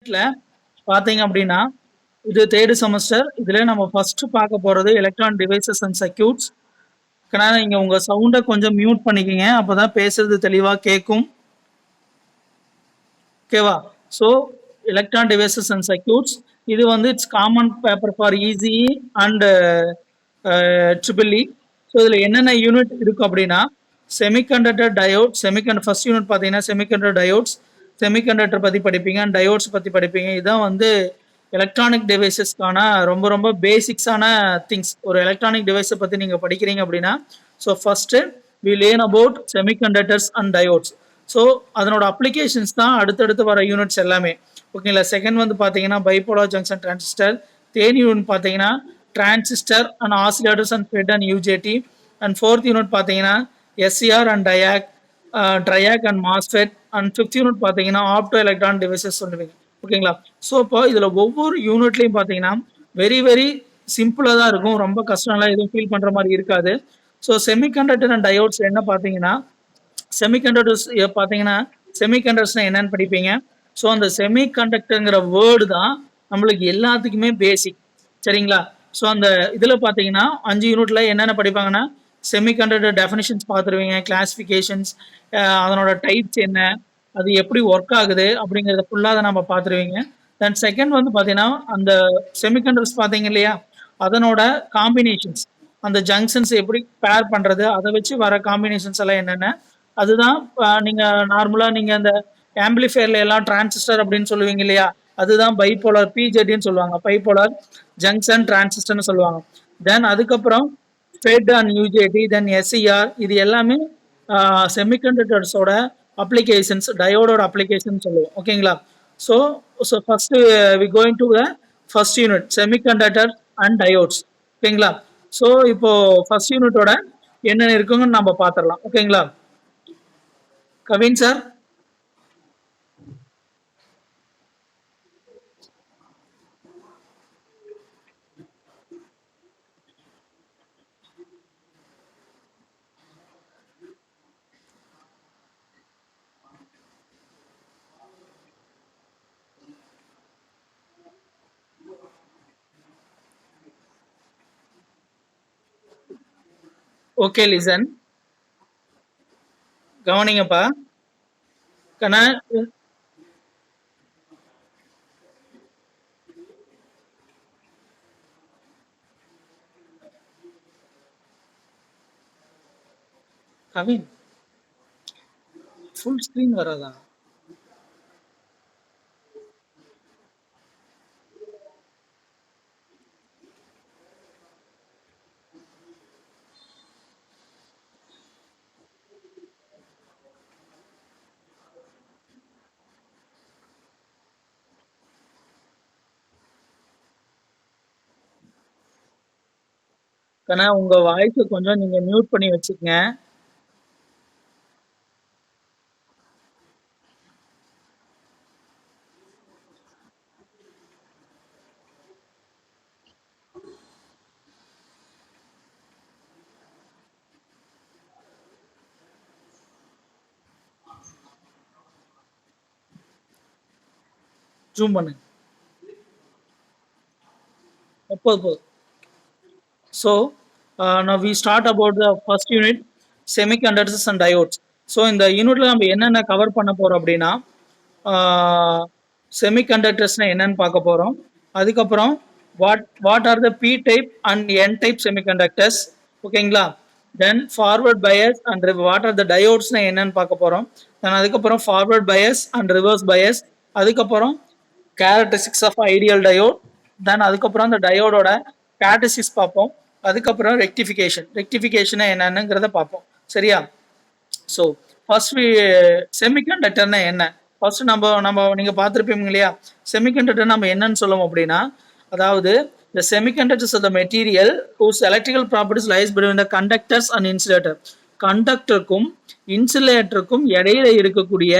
இதுல பாத்தீங்க அப்படின்னா இது தேர்ட் செமஸ்டர். இதுல நம்ம ஃபர்ஸ்ட் பார்க்க போறது எலக்ட்ரானிக் டிவைசஸ் அண்ட் சர்க்யூட்ஸ். நீங்க உங்க சவுண்ட கொஞ்சம் மியூட் பண்ணிக்கங்க, அப்பதான் பேசுறது தெளிவா கேட்கும். ஓகேவா? So electron devices and circuits இது வந்து it's common paper for EC and triple E. So இதில் என்னென்ன யூனிட் இருக்கும் அப்படின்னா செமிகண்டக்டர் டயோட். ஃபர்ஸ்ட் யூனிட் பார்த்தீங்கன்னா செமிகண்டக்டர் டயோட்ஸ், செமிகண்டக்டர் பற்றி படிப்பீங்க, டயோட்ஸ் பற்றி படிப்பீங்க. இதுதான் வந்து எலக்ட்ரானிக் டிவைசஸ்க்கான ரொம்ப ரொம்ப பேசிக்ஸான திங்ஸ். ஒரு எலக்ட்ரானிக் டிவைஸை பற்றி நீங்கள் படிக்கிறீங்க அப்படின்னா so first we learn about semiconductors and diodes. So அதனோட அப்ளிகேஷன்ஸ் தான் அடுத்தடுத்து வர யூனிட்ஸ் எல்லாமே. ஓகேங்களா? செகண்ட் வந்து பார்த்தீங்கன்னா bipolar junction transistor. Third unit பார்த்தீங்கன்னா transistor and oscillators and FET and UJT. And fourth unit பார்த்தீங்கன்னா SCR and TRIAC and MOSFET. And fifth unit பார்த்தீங்கன்னா ஆப்டோ எலக்ட்ரான் டிவைசஸ் சொல்லுவீங்க. ஓகேங்களா? ஸோ இப்போ இதில் ஒவ்வொரு யூனிட்லையும் பார்த்தீங்கன்னா வெரி வெரி சிம்பிளாக தான் இருக்கும். ரொம்ப கஷ்டம்லாம் எதுவும் ஃபீல் பண்ணுற மாதிரி இருக்காது. ஸோ செமிகண்டக்டர் அண்ட் டயோட்ஸ் என்ன பார்த்தீங்கன்னா செமிகண்டக்டர்ஸ் பார்த்தீங்கன்னா செமிகண்டக்டர்ஸ்னா என்னன்னு படிப்பீங்க. ஸோ அந்த செமிகண்டக்டருங்கிற வேர்டு தான் நம்மளுக்கு எல்லாத்துக்குமே பேசிக். சரிங்களா? ஸோ அந்த இதில் பார்த்தீங்கன்னா 5 யூனிட்ல என்னென்ன படிப்பாங்கன்னா செமிகண்டக்டர் டெஃபினிஷன்ஸ் பார்த்துருவீங்க, கிளாசிஃபிகேஷன்ஸ், அதனோட டைப்ஸ் என்ன, அது எப்படி ஒர்க் ஆகுது அப்படிங்கிறத ஃபுல்லாக அதை நம்ம பார்த்துருவீங்க. தென் செகண்ட் வந்து பார்த்தீங்கன்னா அந்த செமிகண்டக்டர்ஸ் பார்த்தீங்க இல்லையா, அதனோட காம்பினேஷன்ஸ், அந்த ஜங்ஷன்ஸ் எப்படி பேர் பண்ணுறது, அதை வச்சு வர காம்பினேஷன்ஸ் எல்லாம் என்னென்ன, அதுதான் நீங்க நார்மலா நீங்க அந்த ஆம்பிளிஃபயர்ல எல்லாம் டிரான்சிஸ்டர் அப்படின்னு சொல்லுவீங்க இல்லையா, அதுதான் பைபோலார் பிஜெடின்னு சொல்லுவாங்க, பைபோலார் ஜங்ஷன் டிரான்சிஸ்டர்னு சொல்லுவாங்க. தென் அதுக்கப்புறம் FET and UJT, then SCR, இது எல்லாமே செமிகண்டக்டர்ஸோட அப்ளிகேஷன்ஸ், டயோடோட அப்ளிகேஷன் சொல்லுவோம். ஓகேங்களா? So so first we going to the first unit semiconductor and diodes. ஓகேங்களா? ஸோ இப்போ ஃபர்ஸ்ட் யூனிட்டோட என்னென்ன இருக்குங்கன்னு நம்ம பார்த்துடலாம். ஓகேங்களா? கவின் சார். ஓகே, லிசன், கவனிங்கப்பா. கண்ணா, கவின் ஃபுல் ஸ்க்ரீன் வராதா? கண்ணா, உங்க வாய்ஸை கொஞ்சம் நீங்க மியூட் பண்ணி வச்சுக்கங்க. ஜூம் பண்ணு. போதும். So now we start about the first unit semiconductors and diodes. So இந்த யூனிட்ல நம்ம என்னென்ன கவர் பண்ண போறோம் அப்படின்னா செமிகண்டக்டர்ஸ்னா என்னன்னு பார்க்க போறோம். அதுக்கப்புறம் what are the P type and N type semiconductors. ஓகேங்களா? Then forward bias and what are the டயோட்ஸ்னா என்னன்னு பார்க்க போறோம். தென் அதுக்கப்புறம் forward bias and reverse bias. அதுக்கப்புறம் characteristics of ideal diode. Then அதுக்கப்புறம் அந்த டயோடோட கேரக்டரிஸ்டிக்ஸ் பார்ப்போம். அதுக்கப்புறம் ரெக்டிஃபிகேஷன் என்னன்னுங்கிறத பார்ப்போம். சரியா? ஸோ ஃபர்ஸ்ட் செமிகண்டக்டர்னா என்ன, ஃபர்ஸ்ட் நம்ம நீங்க பார்த்துருப்பீங்க இல்லையா, செமிகண்டக்டர் நம்ம என்னன்னு சொல்லுவோம் அப்படின்னா, அதாவது the semiconductors are the material whose electrical properties lies between the conductors and insulator. கண்டக்டருக்கும் இன்சுலேட்டருக்கும் இடையில இருக்கக்கூடிய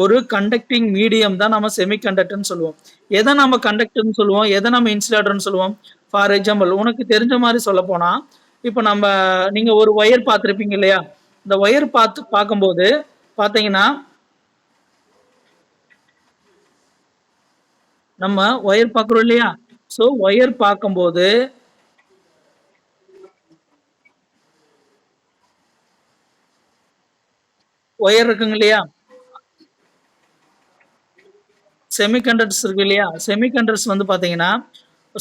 ஒரு கண்டக்டிங் மீடியம் தான் நம்ம செமிகண்டக்டர்னு சொல்லுவோம். எதை நம்ம கண்டக்டர்னு சொல்லுவோம், எதை நம்ம இன்சுலேட்டர்னு சொல்லுவோம். ஃபார் எக்ஸாம்பிள், உனக்கு தெரிஞ்ச மாதிரி சொல்ல போனா, இப்போ நீங்க ஒரு ஒயர் பார்த்துருப்பீங்க இல்லையா, இந்த ஒயர் பார்க்கும்போது பார்த்தீங்கன்னா நம்ம ஒயர் பார்க்குறோம் இல்லையா? ஸோ ஒயர் பார்க்கும்போது ஒயர் இருக்குங்க இல்லையா? செமிகண்டக்டர்ஸ் இருக்கு இல்லையா? செமிகண்டக்டர்ஸ் வந்து பார்த்தீங்கன்னா,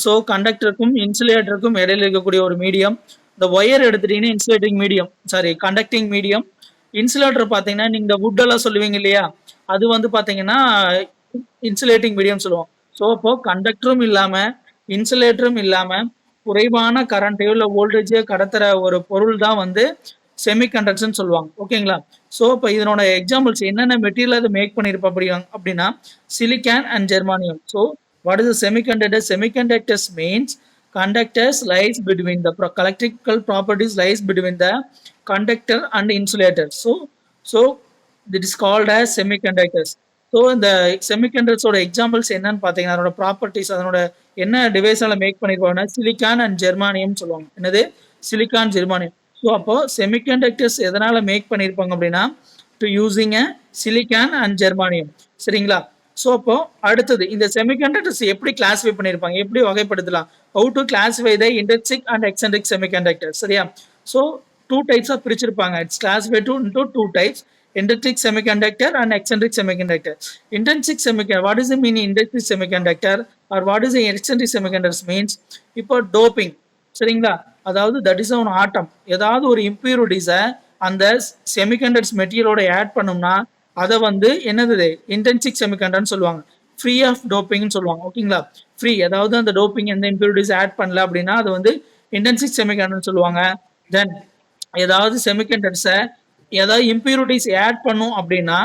ஸோ கண்டக்டருக்கும் இன்சுலேட்டருக்கும் இடையில இருக்கக்கூடிய ஒரு மீடியம். இந்த ஒயர் எடுத்துட்டீங்கன்னா insulating medium, sorry conducting medium. Insulator பார்த்தீங்கன்னா, நீங்க இந்த வுட் எல்லாம் சொல்லுவீங்க இல்லையா? அது வந்து பார்த்தீங்கன்னா, இன்சுலேட்டிங் மீடியம் சொல்லுவோம். ஸோ அப்போ கண்டக்டரும் இல்லாம, இன்சுலேட்டரும் இல்லாம, குறைவான கரண்ட்டையோ இல்ல வோல்டேஜையோ கடத்துற ஒரு பொருள் தான் வந்து செமிகண்டக்டர்ஸ்னு சொல்லுவாங்க. ஓகேங்களா? ஸோ இப்போ இதனோட எக்ஸாம்பிள்ஸ் என்னென்ன மெட்டீரியல் அது மேக் பண்ணியிருப்போம் அப்படின்னா silicon and germanium. So what is semiconductor? Semiconductors means conductors lies between the electrical properties lies between the conductor and insulator. So it is called as semiconductors. So இந்த செமிகண்டக்டர்ஸோட examples என்னன்னு பார்த்தீங்கன்னா அதனோட properties, அதனோட என்ன டிவைஸால மேக் பண்ணிருப்பாங்கன்னா silicon and germanium சொல்லுவாங்க. என்னது? Silicon germanium. ஸோ அப்போ செமிகண்டக்டர்ஸ் எதனால மேக் பண்ணியிருப்பாங்க அப்படின்னா to using a silicon and germanium. சரிங்களா? ஸோ அப்போ அடுத்தது இந்த செமிகண்டக்டர்ஸ் எப்படி கிளாஸிஃபை பண்ணியிருப்பாங்க, எப்படி வகைப்படுத்தலாம்? How to classify the intrinsic and extrinsic semiconductor. சரியா? ஸோ டூ டைப்ஸாக பிரிச்சிருப்பாங்க. It's classify into two types, intrinsic semiconductor and eccentric semiconductor. Intrinsic semiconductor, what is the meaning intrinsic semiconductor or what is the eccentric semiconductor means? இப்போ doping, சரிங்களா? அதாவது that is one ஆட்டம், ஏதாவது ஒரு இம்பியூரிட்டிஸை அந்த semiconductors மெட்டீரியலோட add பண்ணோம்னா அதை வந்து என்னது இன்டென்சிக் செமிகண்டர்னு சொல்லுவாங்க. ஃப்ரீ ஆஃப் டோப்பிங்னு சொல்லுவாங்க. ஓகேங்களா? ஃப்ரீ, அதாவது அந்த டோப்பிங் எந்த இம்பியூரிட்டிஸ் ஆட் பண்ணல அப்படின்னா அது வந்து இன்டென்சிக் செமிகண்டர்னு சொல்லுவாங்க. தென் ஏதாவது செமிகண்டக்டர்ஸை ஏதாவது இம்பியூரிட்டிஸ் ஆட் பண்ணும் அப்படின்னா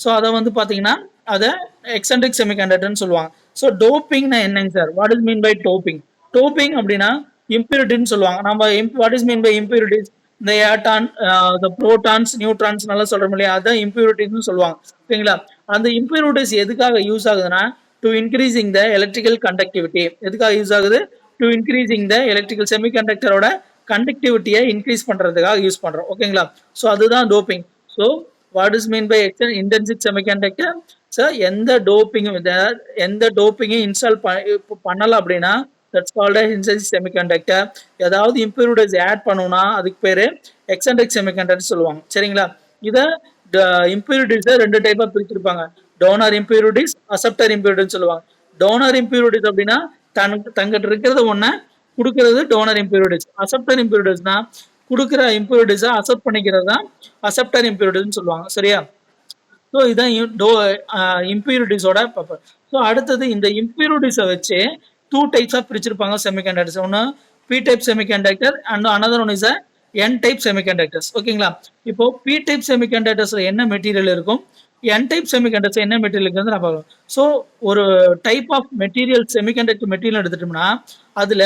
ஸோ அதை வந்து பார்த்தீங்கன்னா அதை எக்ஸென்ட்ரிக் செமிகண்டக்டர்னு சொல்லுவாங்க. ஸோ டோப்பிங்னா என்னங்க sir? What is mean by doping? Doping அப்படின்னா இம்பியூரிட்டின்னு சொல்லுவாங்க. நம்ம what is mean by impurities? இந்த ஏட்டான், இந்த புரோட்டான்ஸ், நியூட்ரான்ஸ் நல்லா சொல்றோம் இல்லையா? அதான் இம்பியூரிட்டிஸ்னு சொல்லுவாங்க. ஓகேங்களா? அந்த இம்பியூரிட்டிஸ் எதுக்காக யூஸ் ஆகுதுன்னா to increasing the electrical conductivity. எதுக்காக யூஸ் ஆகுது? டு இன்க்ரீசிங் த எலக்ட்ரிக்கல் செமிகண்டக்டரோட கண்டக்டிவிட்டியை இன்க்ரீஸ் பண்றதுக்காக யூஸ் பண்றோம். ஓகேங்களா? ஸோ அதுதான் doping. So what is mean by intrinsic semiconductor? Sir எந்த டோப்பிங்கும் இன்ஸ்டால் பண்ணல அப்படின்னா தட்ஸ் கால்ட் இன்டென்சிக் செமிகண்டக்டர். ஏதாவது இம்பியூரிட்டிஸ் ஆட் பண்ணணும்னா அதுக்கு பேரு எக்ஸென்ட்ரிக் செமிகண்டக்டர் சொல்லுவாங்க. சரிங்களா? இதை இம்பியூரிட்டிஸை ரெண்டு டைப்பா பிரிச்சிருப்பாங்க. டோனர் இம்பியூரிட்டிஸ், அசெப்டர் இம்பியூரிட்டிஸ் சொல்லுவாங்க. டோனர் இம்பியூரிட்டிஸ் அப்படின்னா தங்கிட்ட இருக்கிறத ஒண்ணு கொடுக்கறது டோனர் இம்பியூரிட்டிஸ். அசெப்டர் இம்பியூரிட்டிஸ்னா கொடுக்குற இம்பியூரிட்டிஸை அசெப்ட் பண்ணிக்கிறது தான் அசெப்டர் இம்பியூரிட்டிஸ்னு சொல்லுவாங்க. சரியா? ஸோ இதுதான் இம்பியூரிட்டிஸோட பர்பஸ். ஸோ அடுத்தது இந்த இம்பியூரிட்டிஸை வச்சு டூ டைப்ஸாக பிரிச்சிருப்பாங்க செமிகண்டக்டர்ஸ். ஒன்று P type semiconductor and another one is a N type semiconductors. ஓகேங்களா? இப்போ பி டைப் செமிகண்டக்டர்ஸ்ல என்ன மெட்டீரியல் இருக்கும், என் டைப் செமிகண்டக்டர்ஸ் என்ன மெட்டீரியல் இருக்குன்னு நான் பார்க்கணும். ஸோ ஒரு type of material semiconductor material எடுத்துட்டோம்னா அதுல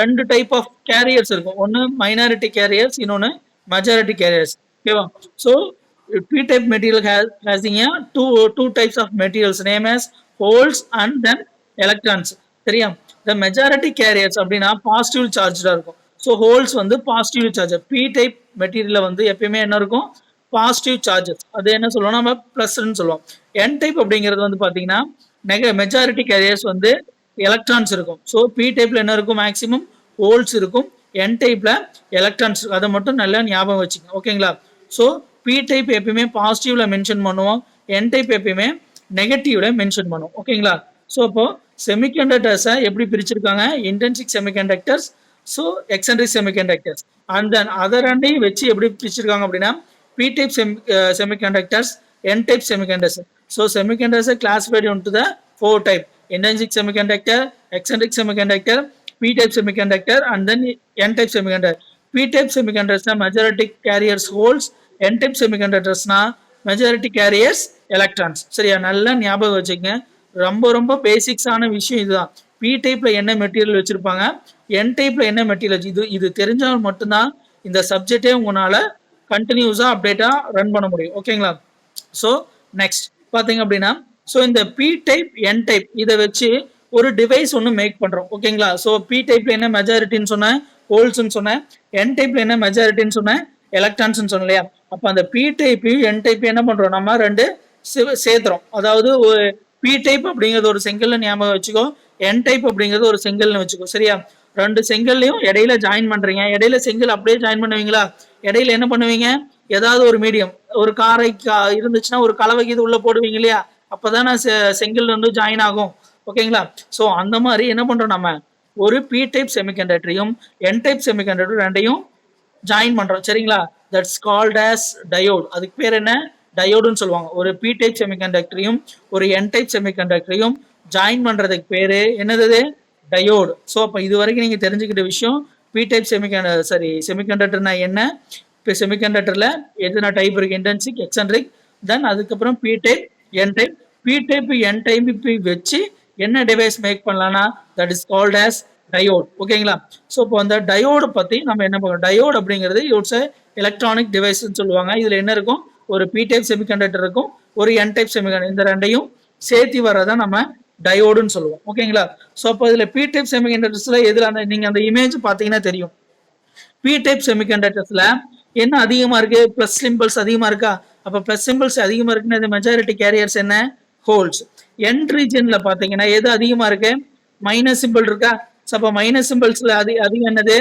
ரெண்டு டைப் ஆஃப் கேரியர்ஸ் இருக்கும். ஒன்று மைனாரிட்டி கேரியர்ஸ், இன்னொன்று மெஜாரிட்டி கேரியர்ஸ். ஓகேவா? ஸோ பி டைப் மெட்டீரியல் ஹேசிங் two types of materials name as holes and then electrons. சரியா? இந்த மெஜாரிட்டி கேரியர்ஸ் அப்படின்னா பாசிட்டிவ் சார்ஜா இருக்கும். ஸோ ஹோல்ஸ் வந்து பாசிட்டிவ் சார்ஜ். பி டைப் மெட்டீரியல்ல வந்து எப்பயுமே என்ன இருக்கும்? Positive charges. அது என்ன சொல்லுவோம்? நம்ம பிளஸ்ன்னு சொல்லுவோம். என் டைப் அப்படிங்கிறது வந்து பாத்தீங்கன்னா மெஜாரிட்டி கேரியர்ஸ் வந்து எலக்ட்ரான்ஸ் இருக்கும். ஸோ பி டைப்ல என்ன இருக்கும்? மேக்சிமம் ஹோல்ஸ் இருக்கும். என் டைப்ல எலக்ட்ரான்ஸ் இருக்கும். அதை மட்டும் நல்லா ஞாபகம் வச்சுக்கோங்க. ஓகேங்களா? ஸோ பி டைப் எப்பயுமே பாசிட்டிவ்ல மென்ஷன் பண்ணுவோம், என் டைப் எப்பயுமே நெகட்டிவ்ல மென்ஷன் பண்ணுவோம். ஓகேங்களா? ஸோ இப்போ செமிகண்டக்டர்ஸை எப்படி பிரிச்சிருக்காங்க? Intrinsic semiconductors, so extrinsic semiconductors. And then other ரெண்டையும் வச்சு எப்படி பிரிச்சிருக்காங்க அப்படின்னா P type semiconductors, N type semiconductors. So semiconductors classified into the four type: intrinsic semiconductor, eccentric semiconductor, p-type semiconductor, and then n-type semiconductor. p-type semiconductors majority carriers holes, n-type semiconductors majority carriers electrons. சரியா? நல்லா ஞாபகம் வச்சுக்கங்க. ரொம்ப ரொம்ப பேசிக்ஸான விஷயம் இதுதான். B டைப்ல என்ன மெட்டீரியல் வச்சிருப்பாங்க, என் டைப்ல என்ன மெட்டீரியல், இது தெரிஞ்சால் மட்டும்தான் இந்த சப்ஜெக்டே உங்களால கண்டினியூஸா அப்டேட்டா ரன் பண்ண முடியும். ஓகேங்களா? ஸோ நெக்ஸ்ட் பாத்தீங்க அப்படின்னா ஸோ இந்த பி டைப் என் டைப் இதை வச்சு ஒரு டிவைஸ் ஒன்று மேக் பண்றோம். ஓகேங்களா? ஸோ பி டைப்ல என்ன மெஜாரிட்டின்னு சொன்னேன், ஹோல்ஸ்ன்னு சொன்னேன். என் டைப்ல என்ன மெஜாரிட்டின்னு சொன்னேன், எலக்ட்ரான்ஸ்ன்னு சொன்னேன் இல்லையா? அப்போ அந்த பி டைப்பையும் என் டைப்பையும் என்ன பண்றோம்? நம்ம ரெண்டு சேர்த்துறோம். அதாவது பி டைப் அப்படிங்கிறது ஒரு செங்கல்ல ஞாபகம் வச்சுக்கோ, என் டைப் அப்படிங்கிறது ஒரு செங்கல்னு வச்சுக்கோ. சரியா? ரெண்டு செங்கல்லையும் இடையில ஜாயின் பண்றீங்க. இடையில செங்கல் அப்படியே ஜாயின் பண்ணுவீங்களா? இடையில என்ன பண்ணுவீங்க? ஏதாவது ஒரு மீடியம், ஒரு காரை இருந்துச்சுன்னா ஒரு கலவைக்கு இது உள்ள போடுவீங்க இல்லையா? அப்பதானே செங்கல் வந்து ஜாயின் ஆகும். ஓகேங்களா? ஸோ அந்த மாதிரி என்ன பண்றோம் நம்ம, ஒரு பி டைப் செமிகண்டக்டரையும் என் டைப் செமிகண்டக்டர் ரெண்டையும் ஜாயின் பண்றோம். சரிங்களா? That's called as diode. அதுக்கு பேர் என்ன? டயோடுன்னு சொல்லுவாங்க. ஒரு பி டைப் செமிகண்டக்டரையும் ஒரு என் டைப் செமிகண்டக்டரையும் ஜாயின் பண்றதுக்கு பேரு என்னது? டயோடு. ஸோ அப்போ இது வரைக்கும் நீங்க தெரிஞ்சுக்கிட்ட விஷயம், பி டைப் செமிகண்டக்டர்னா என்ன, இப்போ செமிகண்டக்டர்ல எத்தனை டைப் இருக்கு? இன்டென்சிக், எக்ஸென்ட்ரிக், தென் அதுக்கப்புறம் P type, N type. P type, N type வச்சு என்ன டிவைஸ் மேக் பண்ணலாம்னா that is called as diode. ஓகேங்களா? ஸோ இப்போ அந்த டயோடு பத்தி நம்ம என்ன பண்ணுறோம்? டயோடு அப்படிங்கிறது இட்ஸ் எலக்ட்ரானிக் டிவைஸ்ன்னு சொல்லுவாங்க. இதுல என்ன இருக்கும்? ஒரு பி டைப் செமிகண்டக்டர் இருக்கும், ஒரு என் டைப் செமிகண்டக்டர். இந்த ரெண்டையும் சேர்த்து வர்றதை நம்ம டயோடுன்னு சொல்லுவோம். ஓகேங்களா? ஸோ அப்போ இதுல பி டைப் செமிகண்டக்டர்ஸ்ல எதுல நீங்க அந்த இமேஜ் பார்த்தீங்கன்னா தெரியும். பி டைப் செமிகண்டக்டர்ஸ்ல என்ன அதிகமா இருக்கு? பிளஸ் சிம்பிள்ஸ் அதிகமா இருக்கா? அப்ப பிளஸ் சிம்பிள்ஸ் அதிகமா இருக்குன்னா மெஜாரிட்டி கேரியர்ஸ் என்ன? ஹோல்ஸ். என் ரீஜன்ல பாத்தீங்கன்னா எது அதிகமா இருக்கு? மைனஸ் சிம்பிள் இருக்கா? அப்ப மைனஸ் சிம்பிள்ஸ்ல அதிகம் என்னது?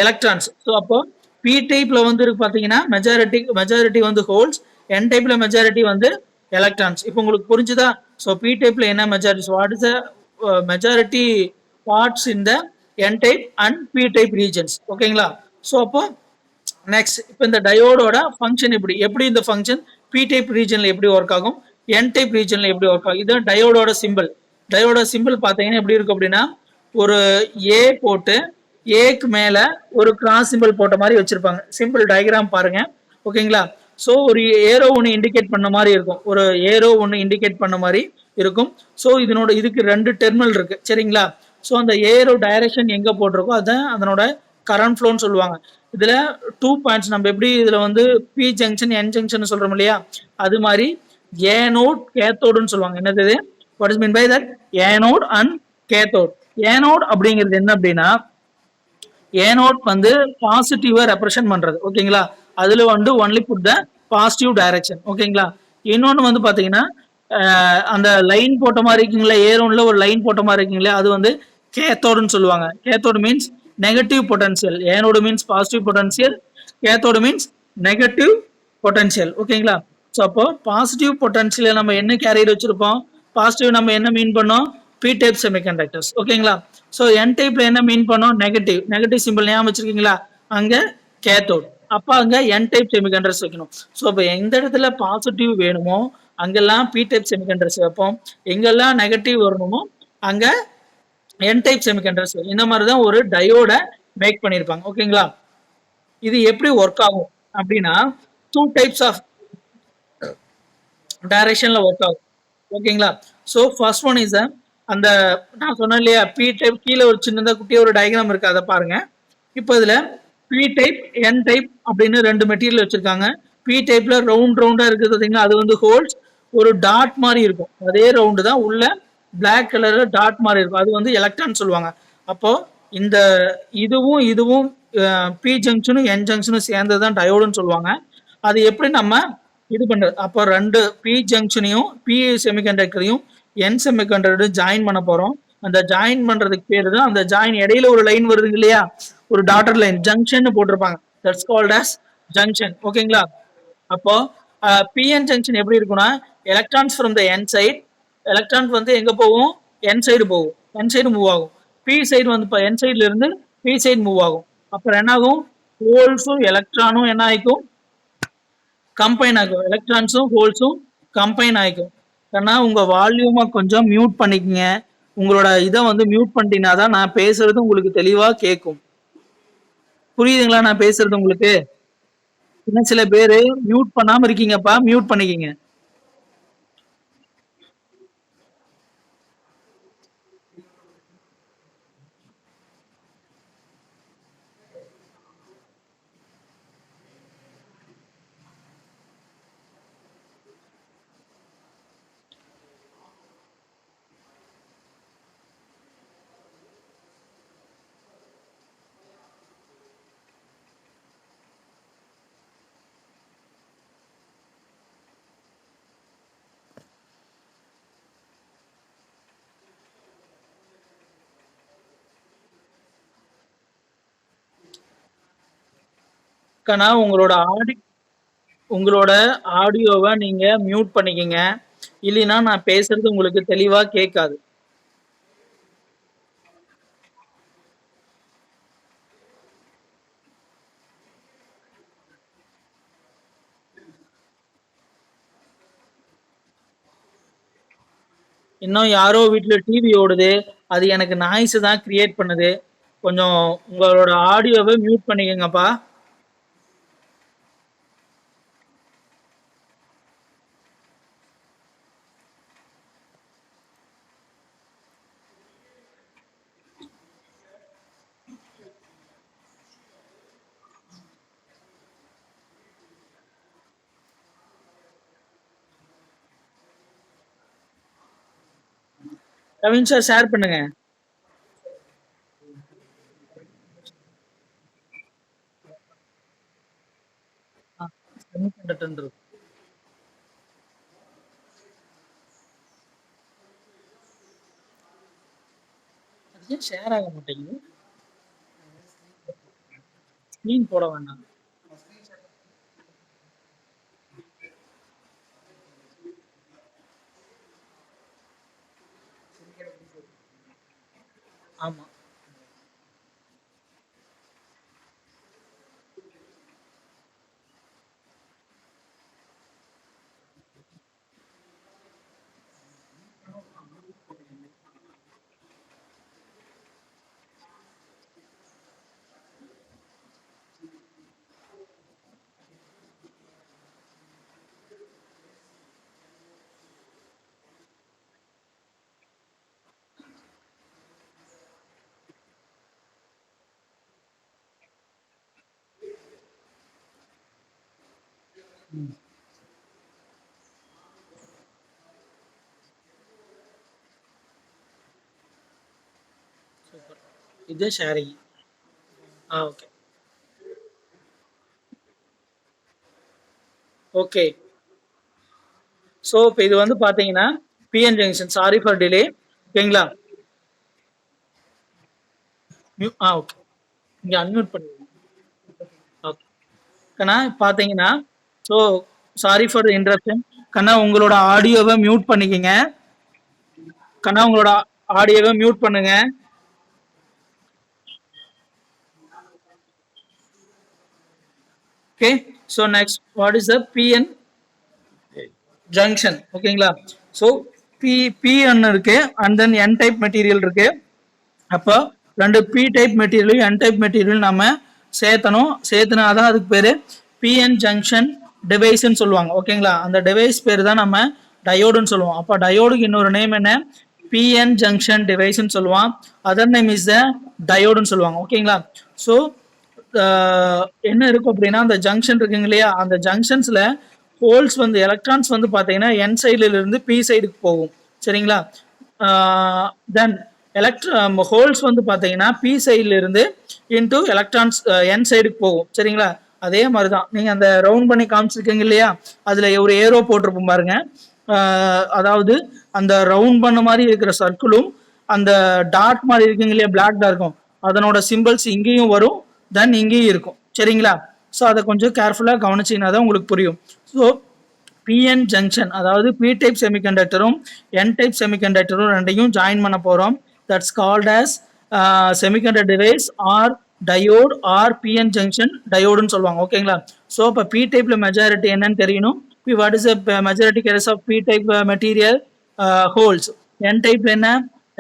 எலக்ட்ரான்ஸ். ஸோ அப்போ பி டைப்ல வந்து இருக்கு பாத்தீங்கன்னா மெஜாரிட்டி வந்து ஹோல்ஸ், என் டைப்ல மெஜாரிட்டி வந்து எலக்ட்ரான்ஸ். இப்போ உங்களுக்கு புரிஞ்சுதா? ஸோ பி டைப்ல என்ன majority, what is majority parts in the N type and P type regions. ஓகேங்களா? ஸோ அப்போ நெக்ஸ்ட் இப்போ இந்த டயோடோட ஃபங்க்ஷன் எப்படி இந்த ஃபங்க்ஷன் பி டைப் ரீஜன்ல எப்படி ஒர்க் ஆகும், என் டைப் ரீஜன்ல எப்படி ஒர்க் ஆகும்? இது டயோடோட சிம்பிள். டயோட சிம்பிள் பார்த்தீங்கன்னா எப்படி இருக்கும் அப்படின்னா, ஒரு ஏ போட்டு ஏக்கு மேல ஒரு கிராஸ் சிம்பிள் போட்ட மாதிரி வச்சிருப்பாங்க. சிம்பிள் டயக்ராம் பாருங்க. ஓகேங்களா? ஸோ ஒரு ஏரோ ஒன்று இண்டிகேட் பண்ண மாதிரி இருக்கும், ஒரு ஏரோ ஒன்று இண்டிகேட் பண்ண மாதிரி இருக்கும். ஸோ இதுக்கு ரெண்டு டெர்மினல் இருக்கு. சரிங்களா? ஸோ அந்த ஏரோ டைரக்ஷன் எங்க போட்டிருக்கோ அதான் அதனோட கரண்ட் ஃப்ளோன்னு சொல்லுவாங்க. இதுல 2 பாயிண்ட்ஸ் நம்ம எப்படி இதுல வந்து பி ஜங்ஷன் என் ஜங்ஷன் சொல்றோம் இல்லையா, அது மாதிரி ஏனோட் கேத்தோடுன்னு சொல்லுவாங்க. என்னது? What is mean by that? Anode and cathode. Anode அப்படிங்கிறது என்ன அப்படின்னா, ஏனோட் வந்து பாசிட்டிவா ரெப்ரசன்ட் பண்றது. ஓகேங்களா? அதுல வந்து only put the positive direction. ஓகேங்களா? இன்னொன்னு வந்து பாத்தீங்கன்னா, அந்த லைன் போட்ட மாதிரி இருக்குங்களா, ஏரோன்ல ஒரு லைன் போட்ட மாதிரி இருக்குங்களா, அது வந்து கேத்தோடுன்னு சொல்லுவாங்க. Cathode means negative potential. Anode means positive potential, cathode means negative potential. ஓகேங்களா? ஸோ அப்போ பாசிட்டிவ் பொட்டன்சியல் நம்ம என்ன கேரியர் வச்சிருப்போம்? பாசிட்டிவ் நம்ம என்ன மீன் பண்ணோம்? P type semiconductors. ஓகேங்களா? ஸோ என் டைப்ல என்ன மீன் பண்ணோம்? நெகட்டிவ் சிம்பிள் ஞாபகம் வச்சிருக்கீங்களா? அங்க கேத்தோட். அப்ப அங்க என் டைப் செமிகண்டர்ஸ் வைக்கணும். ஸோ இப்போ எந்த இடத்துல பாசிட்டிவ் வேணுமோ அங்கெல்லாம் பி டைப் செமிகண்டர்ஸ் வைப்போம், எங்கெல்லாம் நெகட்டிவ் வரணுமோ அங்க என் டைப் செமிகண்டர்ஸ். இந்த மாதிரி தான் ஒரு டயோட மேக் பண்ணியிருப்பாங்க. ஓகேங்களா? இது எப்படி ஒர்க் ஆகும் அப்படின்னா, 2 டைப்ஸ் ஆஃப் டைரக்ஷன்ல ஒர்க் ஆகும். ஓகேங்களா? ஸோ ஃபர்ஸ்ட் ஒன் இஸ் அந்த நான் சொன்னேன் இல்லையா, பி டைப் கீழே ஒரு சின்னதா குட்டியா ஒரு டயக்ராம் இருக்கு, அதை பாருங்க. இப்போ இதுல பி டைப் என் டைப் அப்படின்னு ரெண்டு மெட்டீரியல் வச்சிருக்காங்க. பி டைப்ல ரவுண்டா இருக்குது பார்த்தீங்கன்னா, அது வந்து ஹோல்ஸ். ஒரு டாட் மாதிரி இருக்கும், அதே ரவுண்டு தான் உள்ள பிளாக் கலர்ல டாட் மாதிரி இருக்கும், அது வந்து எலக்ட்ரான் சொல்லுவாங்க. அப்போ இந்த இதுவும் பி ஜங்ஷனும் என் ஜங்ஷனும் சேர்ந்தது தான் டயோடுன்னு சொல்லுவாங்க. அது எப்படி நம்ம இது பண்றது? அப்போ ரெண்டு பி ஜங்ஷனையும் பி செமிகண்டக்டரையும் என் செமிகண்டக்டரும் ஜாயின் பண்ண போறோம். அந்த ஜாயின் பண்றதுக்கு பேரு தான், அந்த ஜாயின் இடையில ஒரு லைன் வருது இல்லையா, ஒரு டாட்டர் லைன், ஜங்ஷன் போட்டிருப்பாங்க. That's called as junction. ஓகேங்களா? அப்போ பிஎன் ஜங்ஷன் எப்படி இருக்கும்னா, electrons from the N side, electrons வந்து எங்க போகும்? என் சைடு போகும், என் சைடு மூவ் ஆகும். பி சைடு வந்து என் சைடுல இருந்து பி சைடு மூவ் ஆகும். அப்புறம் என்ன ஆகும்? ஹோல்ஸும் எலக்ட்ரானும் என்ன ஆயிக்கும்? கம்பைன் ஆகும். எலக்ட்ரான்ஸும் ஹோல்ஸும் கம்பைன் ஆயிக்கும். ஏன்னா உங்க வால்யூமை கொஞ்சம் மியூட் பண்ணிக்கங்க. உங்களோட இதை வந்து மியூட் பண்ணிட்டீங்கன்னா தான் நான் பேசுறது உங்களுக்கு தெளிவா கேட்கும். புரியுதுங்களா நான் பேசுறது உங்களுக்கு? இன்னும் சில பேரு மியூட் பண்ணாம இருக்கீங்கப்பா, மியூட் பண்ணிக்கிங்க. கண்ணா உங்களோட ஆடியோவை நீங்க மியூட் பண்ணிக்கங்க. இல்லைன்னா நான் பேசுறது உங்களுக்கு தெளிவா கேட்காது. இன்னும் யாரோ வீட்ல டிவி ஓடுது. அது எனக்கு நாய்ஸ் தான் கிரியேட் பண்ணுது. கொஞ்சம் உங்களோட ஆடியோவை மியூட் பண்ணிக்கங்கப்பா. கவின் சார் ஷேர் பண்ணுங்க. செமிகண்டக்டர் ஏன் ஷேர் ஆக மாட்டேங்குது? ஸ்க்ரீன் போட வேண்டாம். ஆமா. சூப்பர். இது ஷேரிங். ஓகே. ஓகே. ஸோ இப்போ இது வந்து பார்த்தீங்கன்னா PN junction. Sorry for delay. ஓகேங்களா? ஓகே. இங்கே அன்மியூட் பண்ணுங்க. ஓகே. கண்ணா பார்த்தீங்கன்னா ஸோ சாரி ஃபார் இன்டரப்ஷன். கண்ணா உங்களோட ஆடியோவை மியூட் பண்ணிக்கங்க. கண்ணா உங்களோட ஆடியோவை மியூட் பண்ணுங்க. Okay. So next what is the PN junction? ஓகேங்களா? ஸோ பிஎன் இருக்கு and then N type material இருக்கு. அப்போ ரெண்டு P type material N type material நம்ம சேர்த்தணும். சேர்த்துனாதான் அதுக்கு பேரு பிஎன் ஜங்ஷன் டிவைஸ்ன்னு சொல்லுவாங்க. ஓகேங்களா? அந்த டிவைஸ் பேர் தான் நம்ம டயோடுன்னு சொல்லுவோம். அப்போ டயோடுக்கு இன்னொரு நேம் என்ன? பிஎன் ஜங்ஷன் டிவைஸ்ன்னு சொல்லுவான். அதர் நேம் இஸ் த டயோடுன்னு சொல்லுவாங்க. ஓகேங்களா? ஸோ என்ன இருக்கும் அப்படின்னா அந்த ஜங்ஷன் இருக்குங்க இல்லையா, அந்த ஜங்ஷன்ஸ்ல ஹோல்ஸ் வந்து எலக்ட்ரான்ஸ் வந்து பார்த்தீங்கன்னா என் சைடுல இருந்து பி சைடுக்கு போகும். சரிங்களா? தென் ஹோல்ஸ் வந்து பார்த்தீங்கன்னா பி சைட்ல இருந்து இன்டூ எலக்ட்ரான்ஸ் என் சைடுக்கு போகும். சரிங்களா? அதே மாதிரி தான் நீங்க அந்த ரவுண்ட் பண்ணி காமிச்சிருக்கீங்க இல்லையா, அதுல ஒரு ஏரோ போட்டிருப்போம் பாருங்க. அதாவது அந்த ரவுண்ட் பண்ண மாதிரி இருக்கிற சர்க்கிளும் அந்த டாட் மாதிரி இருக்குங்க இல்லையா, பிளாக் டார்க்கும், அதனோட சிம்பிள்ஸ் இங்கேயும் வரும், தென் இங்கேயும் இருக்கும். சரிங்களா? ஸோ அதை கொஞ்சம் கேர்ஃபுல்லாக கவனிச்சிங்கன்னா தான் உங்களுக்கு புரியும். ஸோ பிஎன் ஜங்ஷன் அதாவது பி டைப் செமிகண்டக்டரும் என் டைப் செமிகண்டக்டரும் ரெண்டையும் ஜாயின் பண்ண போகிறோம். That's called as semiconductor device or diode or PN junction டயோடுன்னு சொல்லுவாங்க. ஓகேங்களா? ஸோ இப்போ பி டைப்ல மெஜாரிட்டி என்னன்னு தெரியணும். What is majority carriers of P type material? Holes. N டைப்ல என்ன?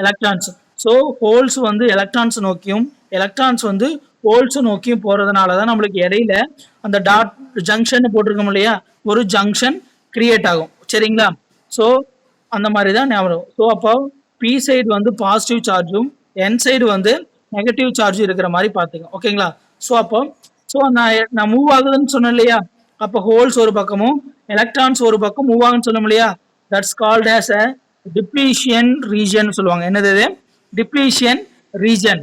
எலக்ட்ரான்ஸ். ஸோ ஹோல்ஸ் வந்து எலக்ட்ரான்ஸ் நோக்கியும் எலக்ட்ரான்ஸ் வந்து ஹோல்ஸ் நோக்கியும் போறதுனால தான் நம்மளுக்கு இடையில அந்த டாட் ஜங்ஷன் போட்டிருக்கோம் இல்லையா, ஒரு ஜங்ஷன் கிரியேட் ஆகும். சரிங்களா? ஸோ அந்த மாதிரி தான் ஞாபகம். ஸோ அப்போ பி சைடு வந்து பாசிட்டிவ் சார்ஜும் என் சைடு வந்து நெகட்டிவ் சார்ஜ் இருக்கிற மாதிரி பார்த்துங்க. ஓகேங்களா? ஸோ அப்போ நான் மூவ் ஆகுதுன்னு சொன்னேன் இல்லையா, அப்போ ஹோல்ஸ் ஒரு பக்கமும் எலக்ட்ரான்ஸ் ஒரு பக்கம் மூவ் ஆகுன்னு சொன்னோம் இல்லையா, that's called as a depletion region சொல்லுவாங்க. என்னது? Depletion region.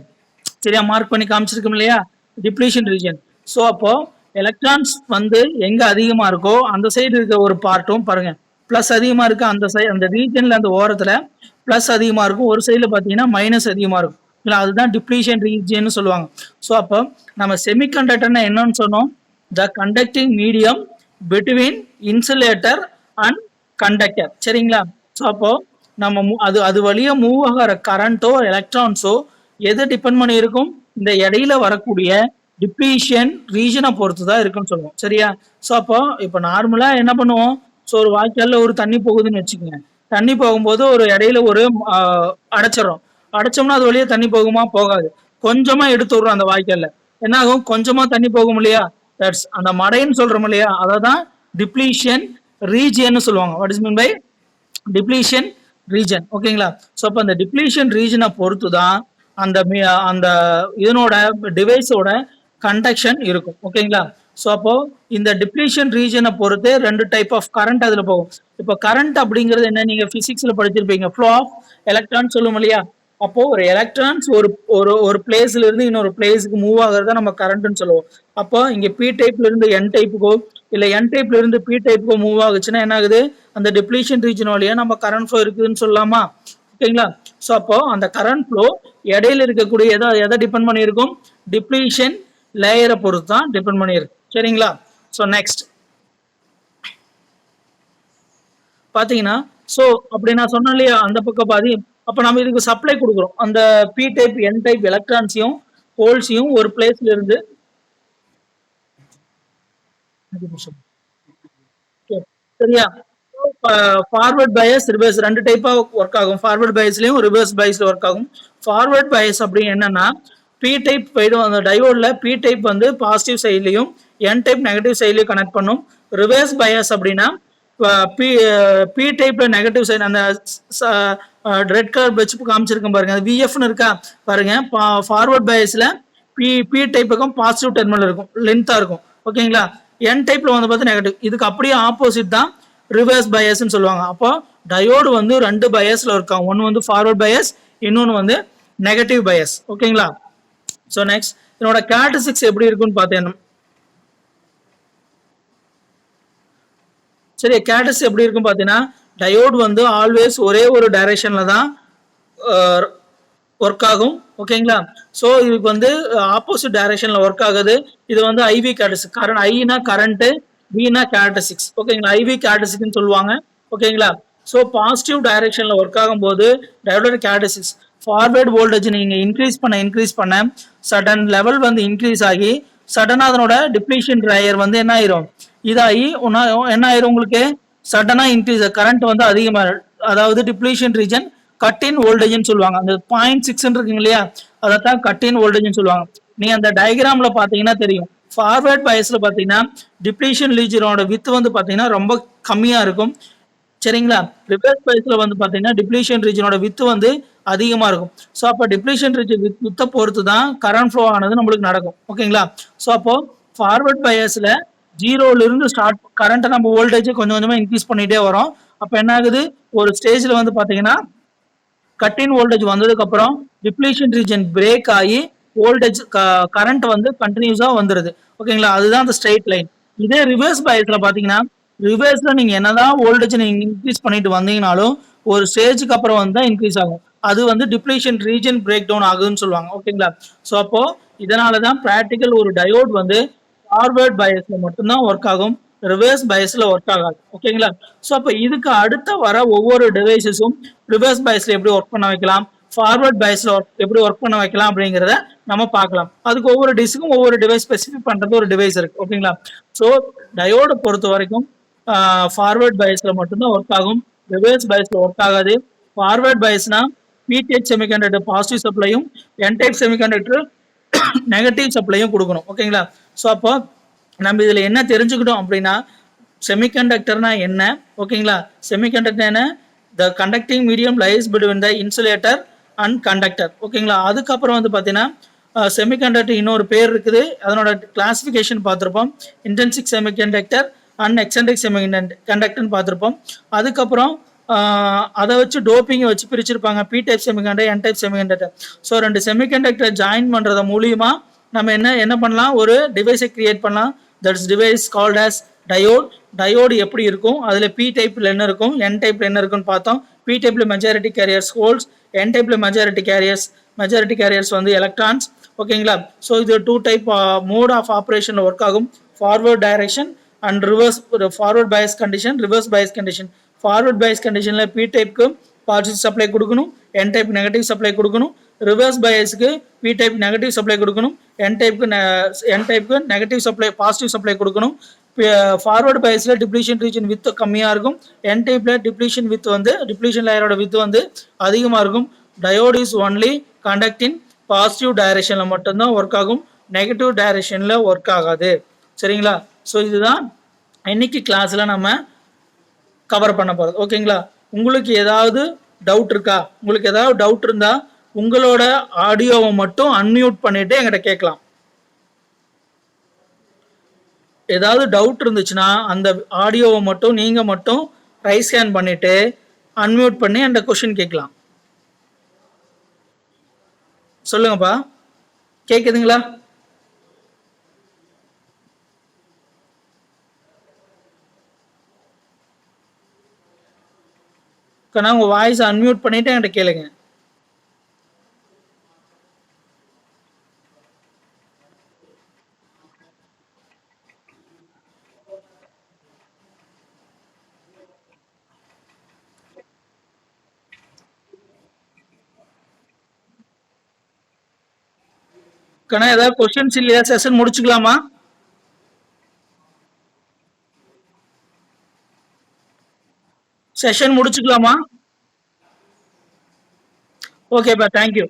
சரியா? மார்க் பண்ணி காமிச்சிருக்கோம் இல்லையா, டிப்ளீஷன் ரீஜன். ஸோ அப்போ எலக்ட்ரான்ஸ் வந்து எங்க அதிகமா இருக்கோ அந்த சைடு இருக்க ஒரு பார்ட்டும் பாருங்க பிளஸ் அதிகமா இருக்கு. அந்த சைடு அந்த ரீஜன்ல அந்த ஓரத்துல பிளஸ் அதிகமா இருக்கும், ஒரு சைடுல பாத்தீங்கன்னா மைனஸ் அதிகமா இருக்கும். அதுதான் டிப்ளீஷன் ரீஜன் சொல்லுவாங்க. ஸோ அப்போ நம்ம செமிகண்டக்டர்னா என்னன்னு சொன்னோம்? the conducting medium between insulator and conductor. சரிங்களா? ஸோ அப்போ நம்ம அது வழியா மூவ் ஆகிற கரண்ட்டோ எலக்ட்ரான்ஸோ எதை டிபெண்ட் பண்ணி இருக்கும்? இந்த இடையில வரக்கூடிய டிப்ளீஷன் ரீஜனை பொறுத்து தான் இருக்குன்னு சொல்லுவோம். சரியா? ஸோ அப்போ இப்போ நார்மலா என்ன பண்ணுவோம்? ஸோ ஒரு வாய்க்கால்ல ஒரு தண்ணி போகுதுன்னு வச்சுக்கோங்க. தண்ணி போகும்போது ஒரு இடையில ஒரு அடைச்சிடறோம். அடைச்சோம்னா அது வழியா தண்ணி போகுமா? போகாது. கொஞ்சமா எடுத்து விடுறோம் அந்த வாய்க்கால்ல. என்ன ஆகும்? கொஞ்சமா தண்ணி போகும் இல்லையா? தட்ஸ் அந்த மடைன்னு சொல்றோம் இல்லையா? அதான் டிப்ளீஷன் ரீஜியன் சொல்லுவாங்க. What is mean by depletion region? ஓகேங்களா? ஸோ அப்போ அந்த டிப்ளீஷன் ரீஜனை பொறுத்து தான் அந்த அந்த இதனோட டிவைஸோட கண்டக்ஷன் இருக்கும். ஓகேங்களா? ஸோ அப்போ இந்த டிப்ளீஷன் ரீஜனை பொறுத்து ரெண்டு டைப் ஆஃப் கரண்ட் அதுல போகும். இப்போ கரண்ட் அப்படிங்கிறது என்ன? நீங்க பிசிக்ஸ்ல படிச்சிருப்பீங்க, ஃப்ளோ ஆஃப் எலக்ட்ரான் சொல்லுவோம் இல்லையா? அப்போ ஒரு எலக்ட்ரான்ஸ் ஒரு ஒரு ஒரு பிளேஸ்ல இருந்து இன்னொரு பிளேஸுக்கு மூவ் ஆகுறத நம்ம கரண்ட்னு சொல்லுவோம். அப்போ இங்க பி டைப்ல இருந்து என் டைப்புக்கோ இல்ல என் டைப்ல இருந்து பி டைப்புக்கோ மூவ் ஆகுச்சுன்னா என்ன ஆகுது? அந்த டிப்ளீஷன் ரீஜன் வழியா நம்ம கரண்ட் ஃப்ளோ இருக்குதுன்னு சொல்லலாமா? ஓகேங்களா? ஸோ அப்போ அந்த கரண்ட் ஃப்ளோ இடையில இருக்கக்கூடிய எதை டிபெண்ட் பண்ணியிருக்கும்? டிப்ளீஷன் லேயரை பொறுத்து தான் டிபெண்ட் பண்ணியிருக்கு. சரிங்களா? ஸோ நெக்ஸ்ட் பாத்தீங்கன்னா, ஸோ அப்படி நான் சொன்னேன் இல்லையா, அந்த பக்கம் பாதி. அப்ப நம்ம இதுக்கு சப்ளை கொடுக்குறோம். அந்த பி டைப் என் டைப் எலக்ட்ரான்ஸையும் ஹோல்ஸையும் ஒரு பிளேஸ்ல இருந்து சரியா? ஃபார்வர்ட் பயஸ் ரிவர்ஸ் ரெண்டு டைப்பா ஒர்க் ஆகும். ஃபார்வர்ட் பயஸ்லயும் ரிவர்ஸ் பயஸ்ல ஒர்க் ஆகும். ஃபார்வர்ட் பயஸ் அப்படி என்னன்னா, பி டைப் போயிடும். அந்த டயோட்ல பி டைப் வந்து பாசிட்டிவ் சைட்லயும் என் டைப் நெகட்டிவ் சைட்லயும் கனெக்ட் பண்ணும். ரிவர்ஸ் பயஸ் அப்படின்னா பி டைப்ல நெகட்டிவ் சைடு அந்த ரெட் கலர் வச்சு காமிச்சிருக்கேன் பாருங்க, அது விஎஃப்னு இருக்கா பாருங்க. ஃபார்வர்ட் பயஸ்ல பி டைப்புக்கும் பாசிட்டிவ் டெர்மினல் இருக்கும், லென்த்தா இருக்கும். ஓகேங்களா? என் டைப்ல வந்து பார்த்தா நெகட்டிவ். இதுக்கு அப்படியே ஆப்போசிட் தான் ரிவர்ஸ் பயஸ்ன்னு சொல்லுவாங்க. அப்போ டயோடு வந்து ரெண்டு பயஸ்ல இருக்காங்க. ஒன்னு வந்து ஃபார்வர்ட் பயஸ், இன்னொன்னு வந்து நெகட்டிவ் பயஸ். ஓகேங்களா? ஸோ நெக்ஸ்ட் இதனோட கேரக்டரிஸ்டிக்ஸ் எப்படி இருக்குன்னு பார்த்தேன். சரி, கேரக்டரிஸ்டிக்ஸ் எப்படி இருக்கும் பார்த்தீங்கன்னா, டயோடு வந்து ஆல்வேஸ் ஒரே ஒரு டைரக்ஷன்ல தான் ஒர்க் ஆகும். ஓகேங்களா? ஸோ இதுக்கு வந்து ஆப்போசிட் டைரக்ஷன்ல ஒர்க் ஆகுது. இது வந்து IV characteristic. Current Aina current, வினா கேரக்டரிஸ்டிக்ஸ். ஓகேங்களா? ஐவி கேரக்டரிஸ்டிக்னு சொல்லுவாங்க. ஓகேங்களா? ஸோ பாசிட்டிவ் டைரக்ஷன்ல ஒர்க் ஆகும்போது டயோடோட கேரக்டரிஸ்டிக்ஸ் ஃபார்வர்ட் வோல்டேஜ் நீங்க இன்க்ரீஸ் பண்ண சடன் லெவல் வந்து இன்க்ரீஸ் ஆகி சடனா அதனோட டிப்ளீஷன் லேயர் வந்து என்ன ஆயிரும்? இதாகி என்ன ஆயிரும்? உங்களுக்கு சடனா இன்க்ரீஸ் கரண்ட் வந்து அதிகமா, அதாவது டிப்ளீஷன் ரீஜன் கட் இன் வோல்டேஜ்னு சொல்லுவாங்க. அந்த 0.6 இருக்குங்க இல்லையா, அதைத்தான் கட் இன் வோல்டேஜ்னு சொல்லுவாங்க. நீங்க அந்த டயக்ராம்ல பாத்தீங்கன்னா தெரியும். ஃபார்வர்ட் பயஸ்ல பாத்தீங்கன்னா டிப்ளீஷன் ரீஜனோட வித் வந்து பாத்தீங்கன்னா ரொம்ப கம்மியா இருக்கும். சரிங்களா? ரிவர்ஸ் பயஸ்ல வந்து பாத்தீங்கன்னா டிப்ளீஷன் ரீஜனோட வித் வந்து அதிகமா இருக்கும். ஸோ அப்போ டிப்ளீஷன் ரீஜன் வித்தை பொறுத்து தான் கரண்ட் ஃப்ளோ ஆனது நம்மளுக்கு நடக்கும். ஓகேங்களா? ஸோ அப்போ ஃபார்வர்ட் பயஸ்ல ஜீரோல இருந்து ஸ்டார்ட் கரண்ட்டை நம்ம வோல்டேஜ் கொஞ்சம் கொஞ்சமா இன்க்ரீஸ் பண்ணிட்டே வரோம். அப்போ என்ன ஆகுது? ஒரு ஸ்டேஜ்ல வந்து பாத்தீங்கன்னா கட் இன் வோல்டேஜ் வந்ததுக்கு அப்புறம் டிப்ளீஷன் ரீஜன் பிரேக் ஆகி வோல்டேஜ் கரண்ட் வந்து கண்டினியூஸா வந்துருது. ஓகேங்களா? அதுதான் அந்த ஸ்ட்ரெயிட் லைன். இதே ரிவர்ஸ் பயஸ்ல பாத்தீங்கன்னா, ரிவர்ஸ்ல நீங்க என்னதான் வோல்டேஜ் நீங்க இன்க்ரீஸ் பண்ணிட்டு வந்தீங்கனாலும் ஒரு ஸ்டேஜுக்கு அப்புறம் வந்து தான் இன்க்ரீஸ் ஆகும். அது வந்து டிப்ளீஷன் ரீஜன் பிரேக் டவுன் ஆகுதுன்னு சொல்லுவாங்க. ஓகேங்களா? ஸோ அப்போ இதனாலதான் பிராக்டிக்கல் ஒரு டயோட் வந்து ஃபார்வர்ட் பயஸ்ல மட்டும்தான் ஒர்க் ஆகும், ரிவர்ஸ் பயஸ்ல ஒர்க் ஆகாது. ஓகேங்களா? ஸோ அப்போ இதுக்கு அடுத்த வர ஒவ்வொரு டிவைசஸும் ரிவர்ஸ் பயஸ்ல எப்படி ஒர்க் பண்ண வைக்கலாம், ஃபார்வர்ட் பயஸ்ல எப்படி ஒர்க் பண்ண வைக்கலாம் அப்படிங்கிறத நம்ம பார்க்கலாம். அதுக்கு ஒவ்வொரு டிஸ்க்கும் ஒவ்வொரு டிவைஸ் ஸ்பெசிஃபை பண்றது ஒரு டிவைஸ் இருக்கு. ஓகேங்களா? ஸோ டயோட பொறுத்த வரைக்கும் ஃபார்வர்ட் பயஸ்ல மட்டும்தான் ஒர்க் ஆகும், ரிவர்ஸ் பயஸ்ல ஒர்க் ஆகாது. ஃபார்வர்ட் பயஸ்னா பி டைப் செமிகண்டக்டர் பாசிட்டிவ் சப்ளையும் என் டைப் செமிகண்டக்டர் நெகட்டிவ் சப்ளையும் கொடுக்கணும். ஓகேங்களா? ஸோ அப்போ நம்ம இதுல என்ன தெரிஞ்சுக்கிட்டோம் அப்படின்னா, செமிகண்டக்டர்னா என்ன? ஓகேங்களா? செமிகண்டக்டர் என்ன? The conducting medium lies between the insulator and conductor. ஓகேங்களா? அதுக்கப்புறம் வந்து பார்த்தீங்கன்னா செமிகண்டக்டர் இன்னொரு பேர் இருக்குது, அதனோட கிளாசிஃபிகேஷன் பார்த்துருப்போம். இன்டென்சிக் செமிகண்டக்டர் அண்ட் எக்ஸென்ட்ரிக் செமிகண்டக்டர்னு பார்த்துருப்போம். அதுக்கப்புறம் அதை வச்சு டோப்பிங்கை வச்சு பிரிச்சிருப்பாங்க, P type semiconductor, N type semiconductor. So ரெண்டு செமிகண்டக்டர் ஜாயின் பண்ணுறது மூலியமா நம்ம என்ன பண்ணலாம்? ஒரு டிவைஸை கிரியேட் பண்ணலாம். That's device called as diode. Diode எப்படி இருக்கும், அதில் பி டைப்ல என்ன இருக்கும், என் டைப்ல என்ன இருக்குன்னு பார்த்தோம். பி டைப்ல மெஜாரிட்டி கேரியர்ஸ் ஹோல்ஸ், என் டைப்ல மெஜாரிட்டி கேரியர்ஸ் வந்து எலக்ட்ரான்ஸ். ஓகேங்களா? ஸோ இது டூ டைப் மோட் ஆஃப் ஆப்ரேஷன்ல ஒர்க் ஆகும். forward direction and reverse forward bias condition, reverse bias condition. Forward bias condition ல p type க்கு positive supply கொடுக்கணும், n type negative supply கொடுக்கணும். reverse bias க்கு p type negative supply கொடுக்கணும், n type க்கு negative supply positive supply கொடுக்கணும். forward bias ல depletion region width கம்மியா இருக்கும், n type ல depletion width வந்து depletion layer ஓட width வந்து அதிகமா இருக்கும். diode is only conduct in positive direction ல மட்டும் தான் work ஆகும், நெகட்டிவ் டைரக்ஷன்ல ஒர்க் ஆகாது. சரிங்களா? ஸோ இதுதான் இன்னைக்கு கிளாஸ்ல நம்ம கவர் பண்ண போறது. ஓகேங்களா? உங்களுக்கு ஏதாவது டவுட் இருக்கா? உங்களுக்கு ஏதாவது டவுட் இருந்தா உங்களோட ஆடியோவை மட்டும் அன்மியூட் பண்ணிட்டு என்கிட்ட கேட்கலாம். ஏதாவது டவுட் இருந்துச்சுன்னா அந்த ஆடியோவை மட்டும் நீங்க மட்டும் ரைஸ் ஹேண்ட் பண்ணிட்டு அன்மியூட் பண்ணி அந்த கொஸ்டின் கேட்கலாம். சொல்லுங்கப்பா, கேக்குதுங்களா? உங்க வாய்ஸ் அன்மியூட் பண்ணிட்டு என்கிட்ட கேளுங்க. ஏதாவது கொஸ்டின்ஸ் இல்லையா? செஷன் முடிச்சுக்கலாமா? செஷன் முடிச்சுக்கலாமா? ஓகேப்பா, தேங்க்யூ.